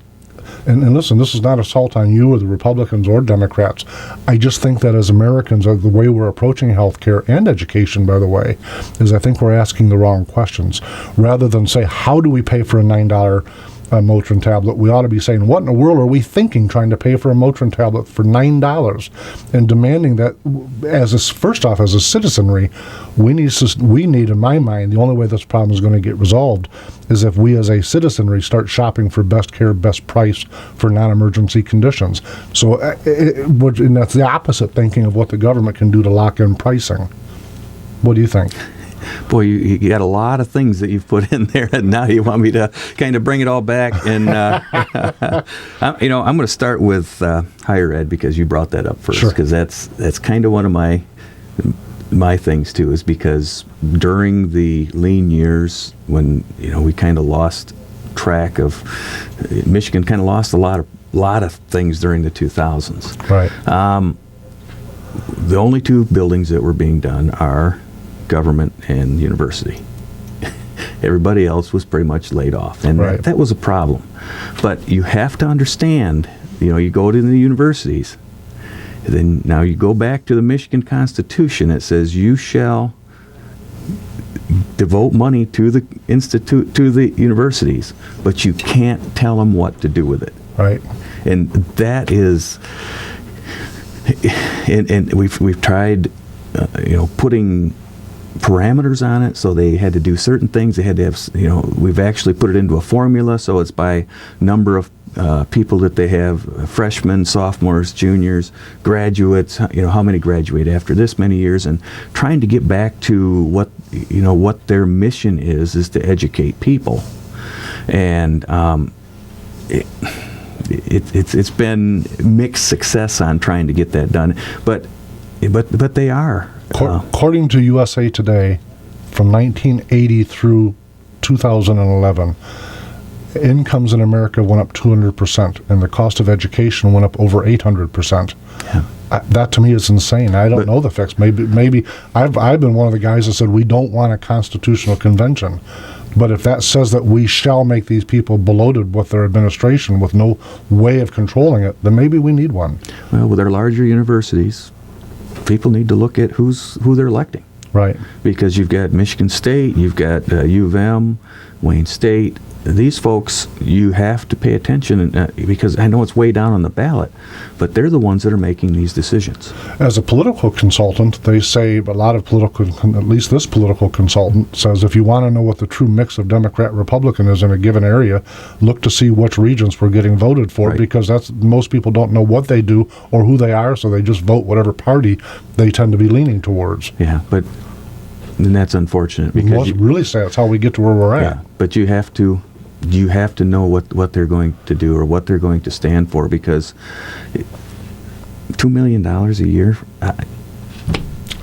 and listen, this is not assault on you or the Republicans or Democrats. I just think that as Americans, the way we're approaching healthcare and education, by the way, is I think we're asking the wrong questions. Rather than say, how do we pay for a $9 Motrin tablet, we ought to be saying, what in the world are we thinking trying to pay for a Motrin tablet for $9, and demanding that, first off, as a citizenry, we need, in my mind, the only way this problem is going to get resolved is if we as a citizenry start shopping for best care, best price for non-emergency conditions. So, and that's the opposite thinking of what the government can do to lock in pricing. What do you think? Boy, you got a lot of things that you've put in there, and now you want me to kind of bring it all back. And I'm going to start with higher ed because you brought that up first, because that's kind of one of my things too. Is because during the lean years when we kind of lost track of, Michigan kind of lost a lot of things during the 2000s. Right. The only two buildings that were being done are government and university. Everybody else was pretty much laid off, and that was a problem. But you have to understand, you go to the universities, then now you go back to the Michigan Constitution. It says you shall devote money to the institute, to the universities, but you can't tell them what to do with it. Right. And that is, and we've tried, putting parameters on it, so they had to do certain things. They had to have, we've actually put it into a formula, so it's by number of people that they have, freshmen, sophomores, juniors, graduates, how many graduate after this many years, and trying to get back to what their mission is to educate people. And it's been mixed success on trying to get that done, but they are. According to USA Today, from 1980 through 2011, incomes in America went up 200%, and the cost of education went up over 800%. Yeah. That to me is insane. I don't know the fix. Maybe I've been one of the guys that said we don't want a constitutional convention. But if that says that we shall make these people bloated with their administration with no way of controlling it, then maybe we need one. Well, with our larger universities, people need to look at who they're electing. Right. Because you've got Michigan State, you've got U of M, Wayne State. These folks, you have to pay attention, because I know it's way down on the ballot, but they're the ones that are making these decisions. As a political consultant, they say, at least this political consultant says, if you want to know what the true mix of Democrat-Republican is in a given area, look to see which regions we're getting voted for, because most people don't know what they do or who they are, so they just vote whatever party they tend to be leaning towards. Yeah, but then that's unfortunate, because really sad. It's how we get to where we're at. Yeah, but you have to know what they're going to do or what they're going to stand for, because $2 million a year,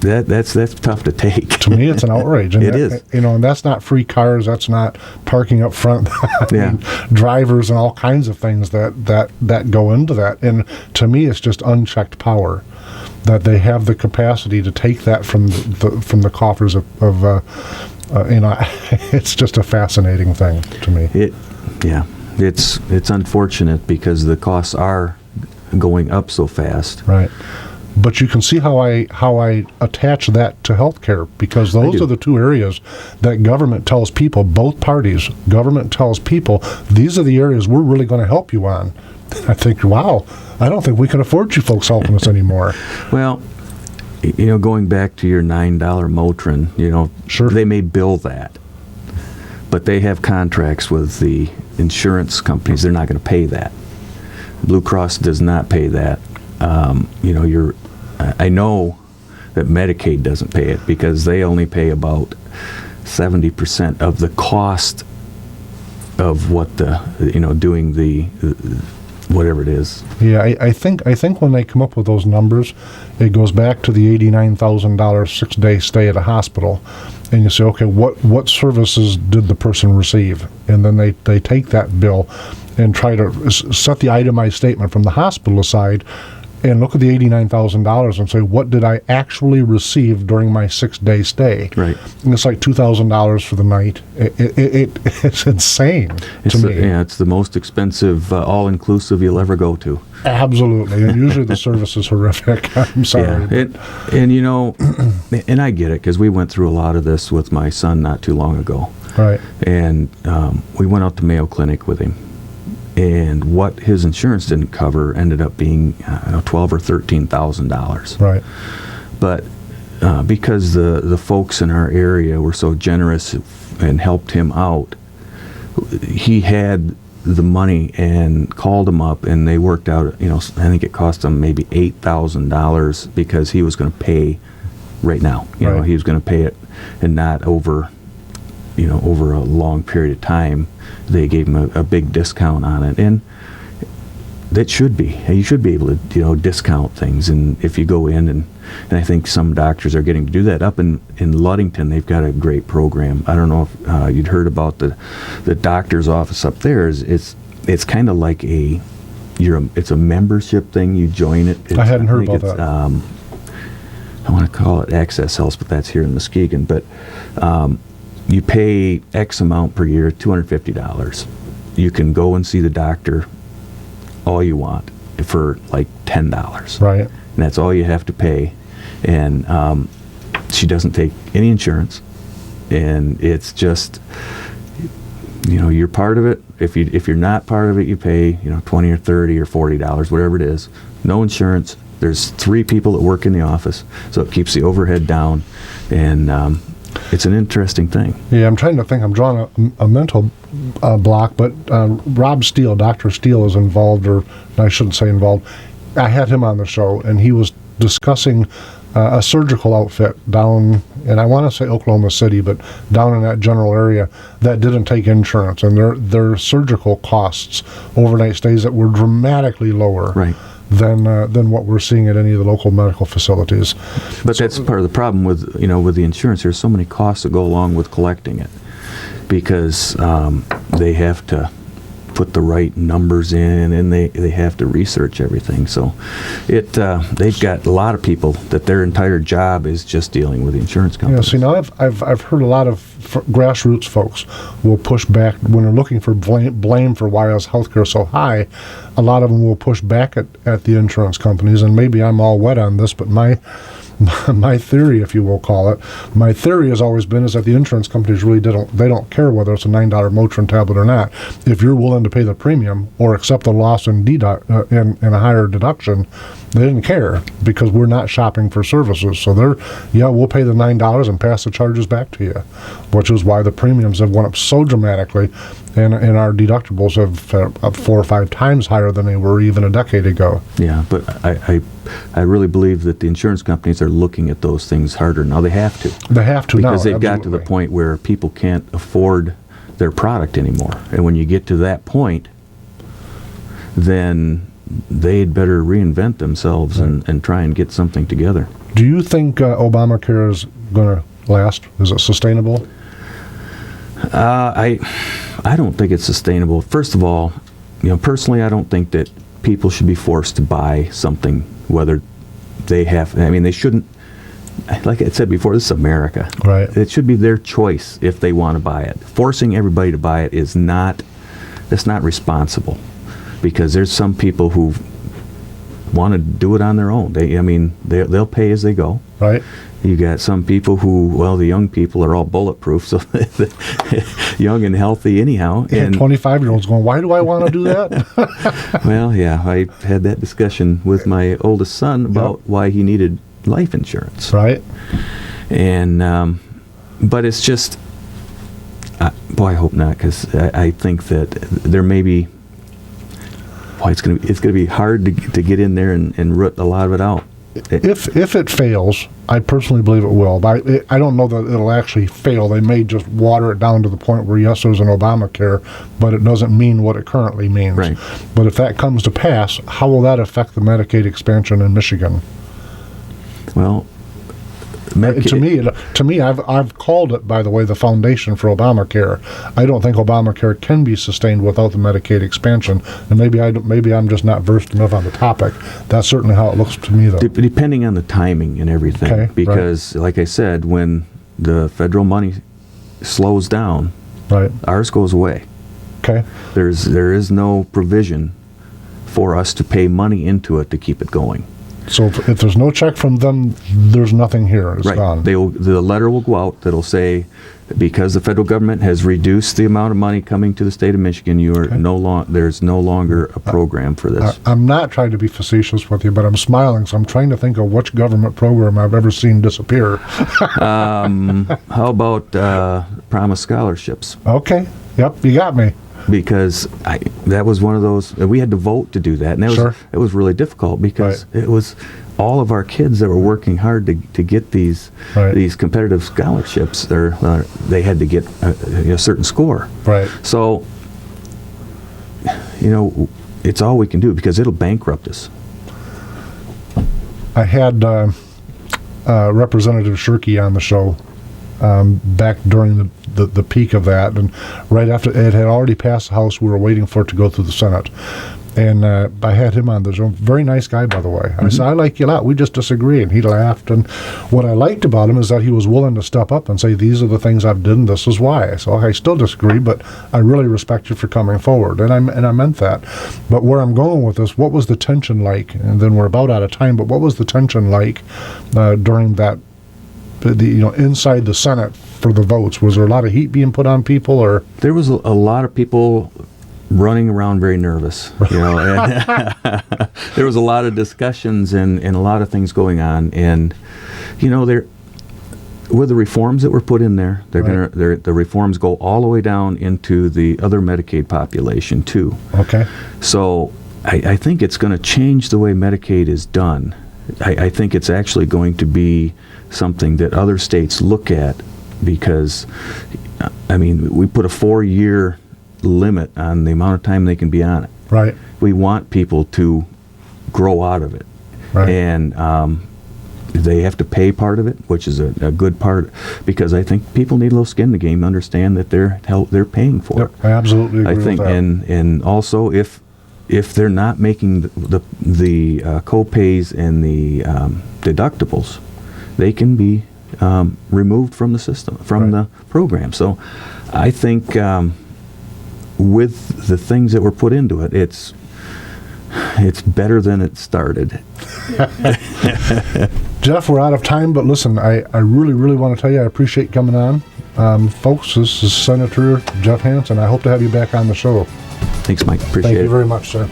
That's tough to take. To me, it's an outrage. And It is. And that's not free cars. That's not parking up front. I Yeah. mean, drivers and all kinds of things that go into that. And to me, it's just unchecked power. That they have the capacity to take that from the coffers of it's just a fascinating thing to me. It's unfortunate because the costs are going up so fast. Right. But you can see how I attach that to healthcare, because those are the two areas that government tells people, both parties, government tells people, these are the areas we're really going to help you on. I think, wow, I don't think we can afford you folks helping us anymore. Well, going back to your $9 Motrin, sure, they may bill that, but they have contracts with the insurance companies. They're not going to pay that. Blue Cross does not pay that. I know that Medicaid doesn't pay it because they only pay about 70% of the cost of what doing the whatever it is. Yeah, I think when they come up with those numbers, it goes back to the $89,000 6-day stay at a hospital, and you say, okay, what services did the person receive? And then they take that bill and try to set the itemized statement from the hospital aside and look at the $89,000 and say, what did I actually receive during my 6-day stay? Right. And it's like $2,000 for the night. It's insane to me. Yeah, it's the most expensive all-inclusive you'll ever go to. Absolutely. And usually the service is horrific. I'm sorry. Yeah. And I get it, because we went through a lot of this with my son not too long ago. Right. And we went out to Mayo Clinic with him. And what his insurance didn't cover ended up being $12,000 or $13,000. Right. But because the folks in our area were so generous and helped him out, he had the money and called him up, and they worked out. I think it cost him maybe $8,000 because he was going to pay right now. He was going to pay it, and not over a long period of time. They gave him a big discount on it, and that should be. You should be able to discount things. And if you go in, and I think some doctors are getting to do that. Up in Ludington, they've got a great program. I don't know if you'd heard about the doctor's office up there. It's kind of like it's a membership thing. You join it. I hadn't heard about that. I want to call it Access Health, but that's here in Muskegon. But you pay X amount per year, $250. You can go and see the doctor all you want for like $10. Right. And that's all you have to pay. And she doesn't take any insurance. And it's just, you're part of it. If you're not part of it, you pay, $20 or $30 or $40, whatever it is. No insurance. There's 3 people that work in the office, so it keeps the overhead down. And it's an interesting thing. Yeah, I'm trying to think. I'm drawing a mental block, but Rob Steele, Dr. Steele, is involved, or I shouldn't say involved. I had him on the show, and he was discussing a surgical outfit down, and I want to say Oklahoma City, but down in that general area that didn't take insurance, and their surgical costs, overnight stays that were dramatically lower. Right. Than what we're seeing at any of the local medical facilities. But that's part of the problem with the insurance. There's so many costs that go along with collecting it, because they have to put the right numbers in, and they have to research everything. So they've got a lot of people that their entire job is just dealing with the insurance companies. Yeah, see, now I've heard a lot of grassroots folks will push back when they're looking for blame for why is healthcare so high. A lot of them will push back at the insurance companies, and maybe I'm all wet on this, but my theory, if you will call it, my theory has always been is that the insurance companies really don't care whether it's a $9 Motrin tablet or not. If you're willing to pay the premium or accept the loss and a higher deduction, they didn't care, because we're not shopping for services. So we'll pay the $9 and pass the charges back to you, which is why the premiums have went up so dramatically, and our deductibles have 4 or 5 times higher than they were even a decade ago. Yeah, but I really believe that the insurance companies are looking at those things harder now. They have to. They have to now, because they've got to absolutely. the point where people can't afford their product anymore. And when you get to that point, then they'd better reinvent themselves and try and get something together. Do you think Obamacare is going to last? Is it sustainable? I don't think it's sustainable. First of all, personally, I don't think that people should be forced to buy something, whether they have. I mean, they shouldn't. Like I said before, this is America. Right. It should be their choice if they want to buy it. Forcing everybody to buy it is not. That's not responsible, because there's some people who want to do it on their own. They'll pay as they go. Right. You got some people who, well, the young people are all bulletproof, so young and healthy anyhow. And 25-year-olds going, why do I want to do that? Well, yeah, I had that discussion with my oldest son about why he needed life insurance. Right. And, but it's just, boy, I hope not, because I think that there may be, boy, it's gonna be hard to get in there and root a lot of it out. If it fails, I personally believe it will. But I don't know that it'll actually fail. They may just water it down to the point where, yes, there's an Obamacare, but it doesn't mean what it currently means. Right. But if that comes to pass, how will that affect the Medicaid expansion in Michigan? Well, to me, I've called it, by the way, the foundation for Obamacare. I don't think Obamacare can be sustained without the Medicaid expansion, and maybe I'm just not versed enough on the topic. That's certainly how it looks to me, though. Depending on the timing and everything, okay, because, like I said, when the federal money slows down, right, ours goes away. Okay, there is no provision for us to pay money into it to keep it going. So if there's no check from them, there's nothing here. It's right. gone. The letter will go out that'll say, because the federal government has reduced the amount of money coming to the state of Michigan, there's no longer a program for this. I'm not trying to be facetious with you, but I'm smiling, so I'm trying to think of which government program I've ever seen disappear. How about promised scholarships? Okay. Yep, you got me. Because that was one of those, we had to vote to do that, and it was really difficult, because it was all of our kids that were working hard to get these competitive scholarships, or they had to get a certain score. Right. So, it's all we can do, because it'll bankrupt us. I had Representative Shirkey on the show back during the peak of that, and right after it had already passed the House, we were waiting for it to go through the Senate, and I had him on the show. Very nice guy, by the way. I said, I like you a lot, we just disagree, and he laughed. And what I liked about him is that he was willing to step up and say, these are the things I've done, this is why. So I still disagree, but I really respect you for coming forward, and I meant that. But where I'm going with this, what was the tension like? And then we're about out of time, but what was the tension like during that, inside the Senate for the votes? Was there a lot of heat being put on people, or? There was a lot of people running around very nervous, and there was a lot of discussions and a lot of things going on, and there with the reforms that were put in there, the reforms go all the way down into the other Medicaid population too. Okay. So I think it's going to change the way Medicaid is done. I think it's actually going to be something that other states look at, because, we put a 4-year limit on the amount of time they can be on it. Right. We want people to grow out of it. Right. And they have to pay part of it, which is a good part, because I think people need a little skin in the game to understand that they're paying for it. I absolutely agree with that. And also if they're not making the co-pays and the deductibles, they can be removed from the system, from the program. So I think with the things that were put into it, it's better than it started. Jeff, we're out of time, but listen, I really, really want to tell you I appreciate coming on. Folks, this is Senator Jeff Hansen. I hope to have you back on the show. Thanks, Mike. Appreciate it. Thank you very much, sir.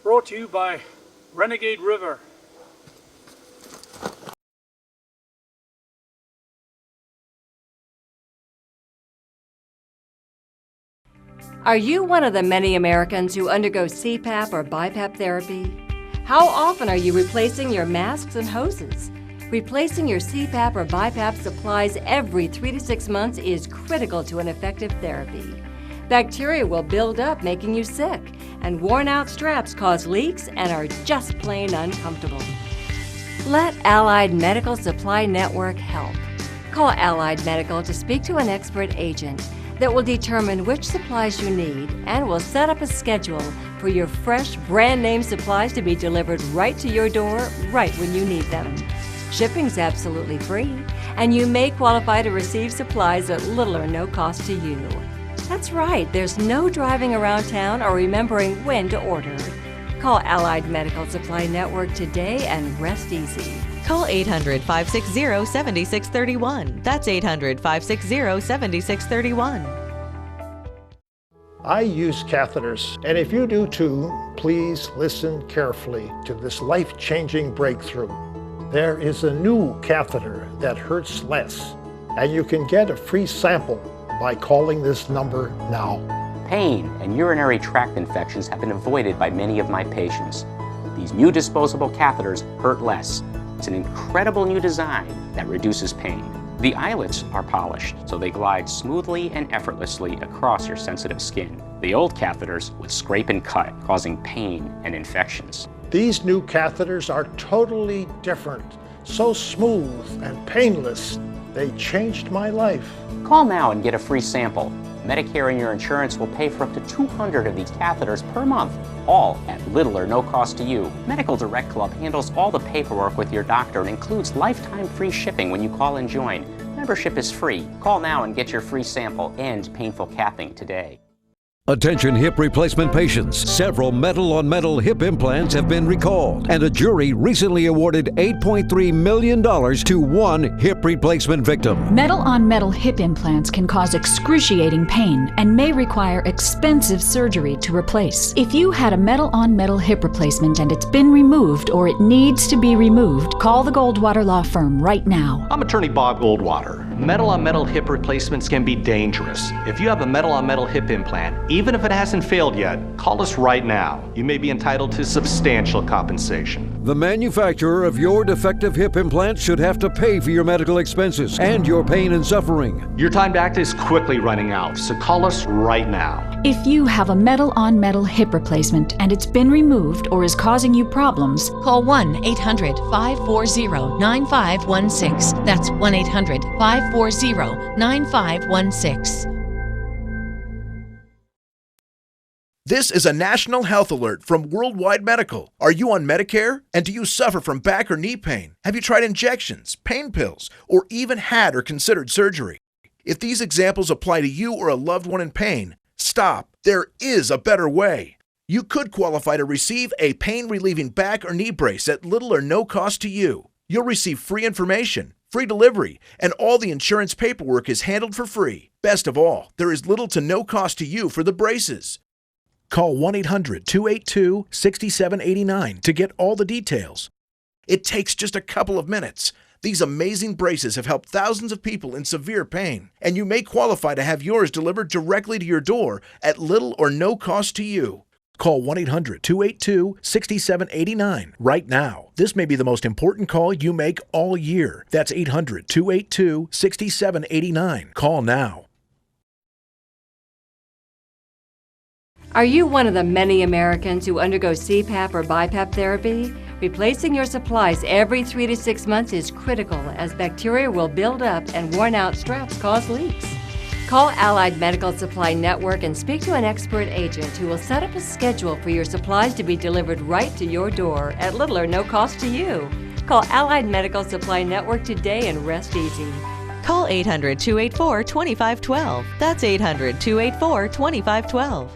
Brought to you by Renegade River. Are you one of the many Americans who undergo CPAP or BiPAP therapy? How often are you replacing your masks and hoses? Replacing your CPAP or BiPAP supplies every 3 to 6 months is critical to an effective therapy. Bacteria will build up, making you sick, and worn-out straps cause leaks and are just plain uncomfortable. Let Allied Medical Supply Network help. Call Allied Medical to speak to an expert agent that will determine which supplies you need and will set up a schedule for your fresh, brand-name supplies to be delivered right to your door, right when you need them. Shipping's absolutely free, and you may qualify to receive supplies at little or no cost to you. That's right, there's no driving around town or remembering when to order. Call Allied Medical Supply Network today and rest easy. Call 800-560-7631. That's 800-560-7631. I use catheters, and if you do too, please listen carefully to this life-changing breakthrough. There is a new catheter that hurts less, and you can get a free sample by calling this number now. Pain and urinary tract infections have been avoided by many of my patients. These new disposable catheters hurt less. It's an incredible new design that reduces pain. The eyelets are polished, so they glide smoothly and effortlessly across your sensitive skin. The old catheters would scrape and cut, causing pain and infections. These new catheters are totally different, so smooth and painless. They changed my life. Call now and get a free sample. Medicare and your insurance will pay for up to 200 of these catheters per month, all at little or no cost to you. Medical Direct Club handles all the paperwork with your doctor and includes lifetime free shipping when you call and join. Membership is free. Call now and get your free sample and painful cathing today. Attention hip replacement patients. Several metal-on-metal hip implants have been recalled, and a jury recently awarded $8.3 million to one hip replacement victim. Metal-on-metal hip implants can cause excruciating pain and may require expensive surgery to replace. If you had a metal-on-metal hip replacement and it's been removed or it needs to be removed, call the Goldwater Law Firm right now. I'm attorney Bob Goldwater. Metal-on-metal hip replacements can be dangerous. If you have a metal-on-metal hip implant, even if it hasn't failed yet, call us right now. You may be entitled to substantial compensation. The manufacturer of your defective hip implant should have to pay for your medical expenses and your pain and suffering. Your time to act is quickly running out, so call us right now. If you have a metal-on-metal hip replacement and it's been removed or is causing you problems, Call 1-800-540-9516. That's 1-800-540-9516. This is a national health alert from Worldwide Medical. Are you on Medicare? And do you suffer from back or knee pain? Have you tried injections, pain pills, or even had or considered surgery? If these examples apply to you or a loved one in pain, stop. There is a better way. You could qualify to receive a pain-relieving back or knee brace at little or no cost to you. You'll receive free information, free delivery, and all the insurance paperwork is handled for free. Best of all, there is little to no cost to you for the braces. Call 1-800-282-6789 to get all the details. It takes just a couple of minutes. These amazing braces have helped thousands of people in severe pain, and you may qualify to have yours delivered directly to your door at little or no cost to you. Call 1-800-282-6789 right now. This may be the most important call you make all year. That's 800-282-6789. Call now. Are you one of the many Americans who undergo CPAP or BiPAP therapy? Replacing your supplies every 3 to 6 months is critical as bacteria will build up and worn-out straps cause leaks. Call Allied Medical Supply Network and speak to an expert agent who will set up a schedule for your supplies to be delivered right to your door at little or no cost to you. Call Allied Medical Supply Network today and rest easy. Call 800-284-2512. That's 800-284-2512.